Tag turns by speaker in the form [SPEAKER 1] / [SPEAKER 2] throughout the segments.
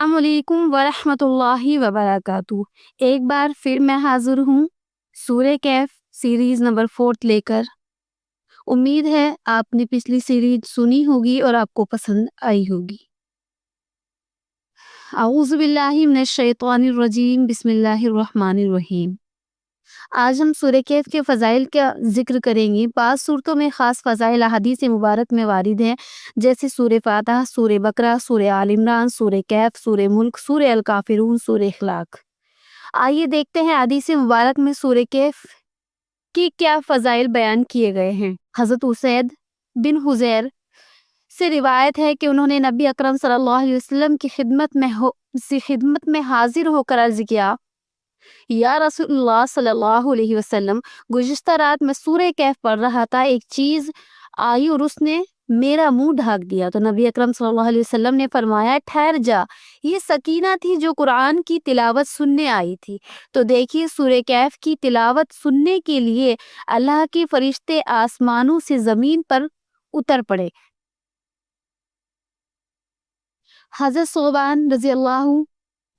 [SPEAKER 1] السلام علیکم ورحمۃ اللہ وبرکاتہ۔ ایک بار پھر میں حاضر ہوں سورہ کہف سیریز نمبر 4 لے کر۔ امید ہے آپ نے پچھلی سیریز سنی ہوگی اور آپ کو پسند آئی ہوگی۔ اعوذ باللہ من الشیطان الرجیم، بسم اللہ الرحمن الرحیم۔ آج ہم سورہ کہف کے فضائل کا ذکر کریں گے۔ بعض صورتوں میں خاص فضائل احادیث مبارک میں وارد ہیں، جیسے سورہ فاتحہ، سورہ بقرہ، سورہ آل عمران، سورہ کہف، سورہ ملک، سورہ الکافرون، سورہ اخلاق۔ آئیے دیکھتے ہیں حدیث مبارک میں سورہ کہف کی کیا فضائل بیان کیے گئے ہیں۔ حضرت اسید بن حضیر سے روایت ہے کہ انہوں نے نبی اکرم صلی اللہ علیہ وسلم کی خدمت میں حاضر ہو کر عرض کیا، یا رسول اللہ صلی اللہ علیہ وسلم، گزشتہ رات میں سورہ کہف پڑھ رہا تھا، ایک چیز آئی اور اس نے میرا منہ ڈھانک دیا۔ تو نبی اکرم صلی اللہ علیہ وسلم نے فرمایا، ٹھہر جا، یہ سکینہ تھی جو قرآن کی تلاوت سننے آئی تھی۔ تو دیکھیے سورہ کہف کی تلاوت سننے کے لیے اللہ کے فرشتے آسمانوں سے زمین پر اتر پڑے۔ حضرت ثوبان رضی اللہ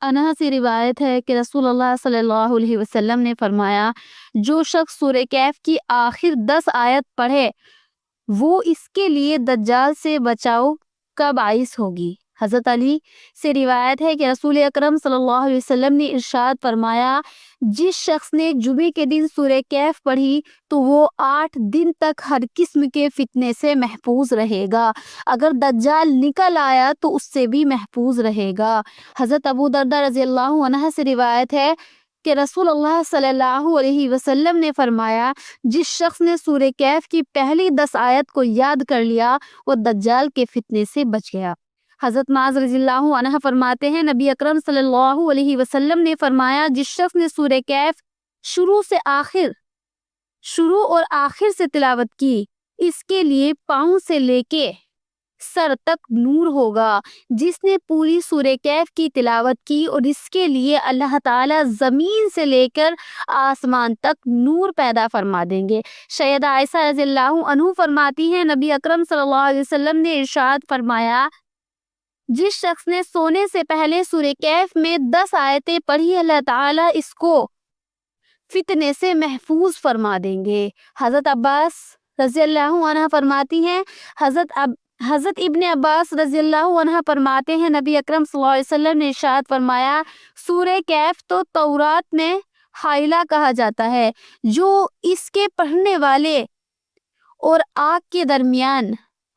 [SPEAKER 1] عنہ سے روایت ہے کہ رسول اللہ صلی اللہ علیہ وسلم نے فرمایا، جو شخص سورہ کہف کی آخر 10 آیت پڑھے وہ اس کے لیے دجال سے بچاؤ کا باعث ہوگی۔ حضرت علی سے روایت ہے کہ رسول اکرم صلی اللہ علیہ وسلم نے ارشاد فرمایا، جس شخص نے جمعے کے دن سورہ کہف پڑھی تو وہ 8 دن تک ہر قسم کے فتنے سے محفوظ رہے گا، اگر دجال نکل آیا تو اس سے بھی محفوظ رہے گا۔ حضرت ابو درداء رضی اللہ عنہ سے روایت ہے کہ رسول اللہ صلی اللہ علیہ وسلم نے فرمایا، جس شخص نے سورہ کہف کی پہلی 10 آیت کو یاد کر لیا وہ دجال کے فتنے سے بچ گیا۔ حضرت معاذ رضی اللہ عنہ فرماتے ہیں، نبی اکرم صلی اللہ علیہ وسلم نے فرمایا، جس شخص نے سورہ کہف شروع اور آخر سے تلاوت کی، اس کے لیے پاؤں سے لے کے سر تک نور ہوگا۔ جس نے پوری سورہ کہف کی تلاوت کی اور اس کے لیے اللہ تعالیٰ زمین سے لے کر آسمان تک نور پیدا فرما دیں گے۔ سیدہ عائشہ رضی اللہ عنہ فرماتی ہیں، نبی اکرم صلی اللہ علیہ وسلم نے ارشاد فرمایا، جس شخص نے سونے سے پہلے سورہ کہف میں 10 آیتیں پڑھی اللہ تعالیٰ اس کو فتنے سے محفوظ فرما دیں گے۔ حضرت عباس رضی اللہ عنہ فرماتی ہیں، حضرت ابن عباس رضی اللہ عنہ فرماتے ہیں، نبی اکرم صلی اللہ علیہ وسلم نے ارشاد فرمایا، سورہ کہف تو تورات میں حائلہ کہا جاتا ہے، جو اس کے پڑھنے والے اور آگ کے درمیان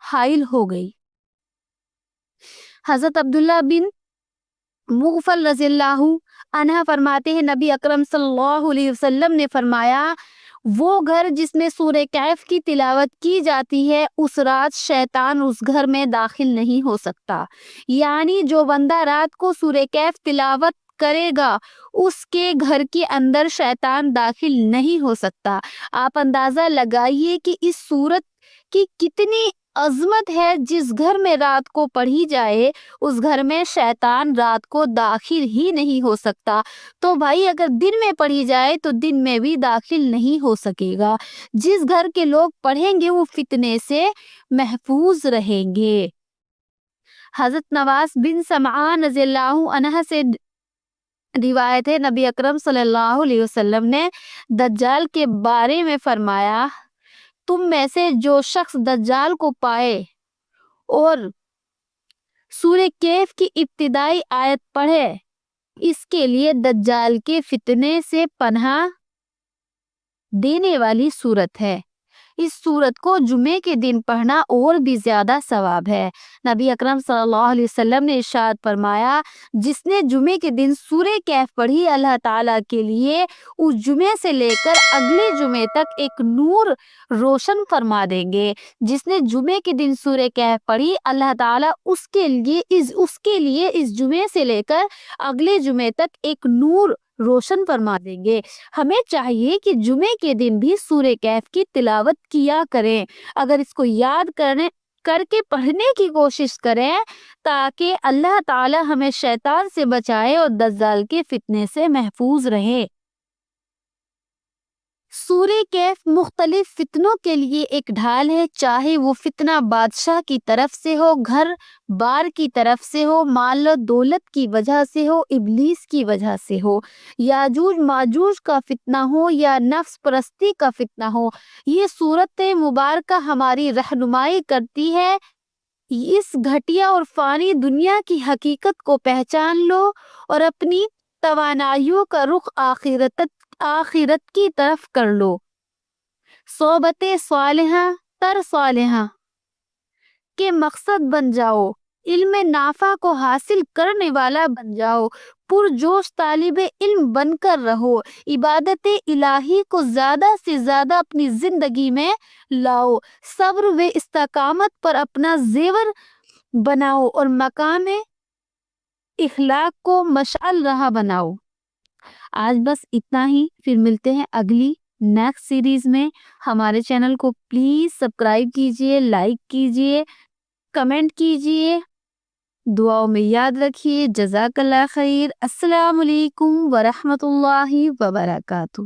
[SPEAKER 1] حائل ہو گئی۔ حضرت عبداللہ بن مغفل رضی اللہ عنہ فرماتے ہیں، نبی اکرم صلی اللہ علیہ وسلم نے فرمایا، وہ گھر جس میں سورہ کہف کی تلاوت کی جاتی ہے اس رات شیطان اس گھر میں داخل نہیں ہو سکتا۔ یعنی جو بندہ رات کو سورہ کہف تلاوت کرے گا اس کے گھر کے اندر شیطان داخل نہیں ہو سکتا۔ آپ اندازہ لگائیے کہ اس سورت کی کتنی عظمت ہے۔ جس گھر میں رات کو پڑھی جائے اس گھر میں شیطان رات کو داخل ہی نہیں ہو سکتا، تو بھائی اگر دن میں پڑھی جائے تو دن میں بھی داخل نہیں ہو سکے گا۔ جس گھر کے لوگ پڑھیں گے وہ فتنے سے محفوظ رہیں گے۔ حضرت نواس بن سمعان رضی اللہ عنہ سے روایت ہے، نبی اکرم صلی اللہ علیہ وسلم نے دجال کے بارے میں فرمایا، تم میں سے جو شخص دجال کو پائے اور سورہ کہف کی ابتدائی آیت پڑھے اس کے لیے دجال کے فتنے سے پناہ دینے والی سورت ہے۔ اس سورت کو جمعے کے دن پڑھنا اور بھی زیادہ ثواب ہے۔ نبی اکرم صلی اللہ علیہ وسلم نے ارشاد فرمایا، جس نے جمعے کے دن سورہ کہف پڑھی اللہ تعالیٰ کے لیے اس جمعے سے لے کر اگلے جمعے تک ایک نور روشن فرما دیں گے۔ جس نے جمعے کے دن سورہ کہف پڑھی اللہ تعالیٰ اس کے لیے اس جمعے سے لے کر اگلے جمعے تک ایک نور روشن فرما دیں گے۔ ہمیں چاہیے کہ جمعے کے دن بھی سورہ کہف کی تلاوت کیا کریں، اگر اس کو یاد کر کے پڑھنے کی کوشش کریں تاکہ اللہ تعالی ہمیں شیطان سے بچائے اور دجال کے فتنے سے محفوظ رہے۔ سورہ کہف مختلف فتنوں کے لیے ایک ڈھال ہے، چاہے وہ فتنہ بادشاہ کی طرف سے ہو، گھر بار کی طرف سے ہو، مال و دولت کی وجہ سے ہو، ابلیس کی وجہ سے ہو، یاجوج ماجوج کا فتنہ ہو یا نفس پرستی کا فتنہ ہو۔ یہ صورت مبارکہ ہماری رہنمائی کرتی ہے، اس گھٹیا اور فانی دنیا کی حقیقت کو پہچان لو اور اپنی توانائیوں کا رخ آخرت کی طرف کر لو۔ صحبت صالحہ تر صالحہ کے مقصد بن جاؤ، علم نافع کو حاصل کرنے والا بن جاؤ، پرجوش طالب علم بن کر رہو، عبادت الہی کو زیادہ سے زیادہ اپنی زندگی میں لاؤ، صبر و استقامت پر اپنا زیور بناؤ اور مقام اخلاق کو مشعل راہ بناؤ۔ آج بس اتنا ہی، پھر ملتے ہیں اگلی نیکسٹ سیریز میں۔ ہمارے چینل کو پلیز سبسکرائب کیجئے، لائک کیجئے، کمنٹ کیجئے، دعاؤں میں یاد رکھیے۔ جزاک اللہ خیر۔ السلام علیکم ورحمۃ اللہ وبرکاتہ۔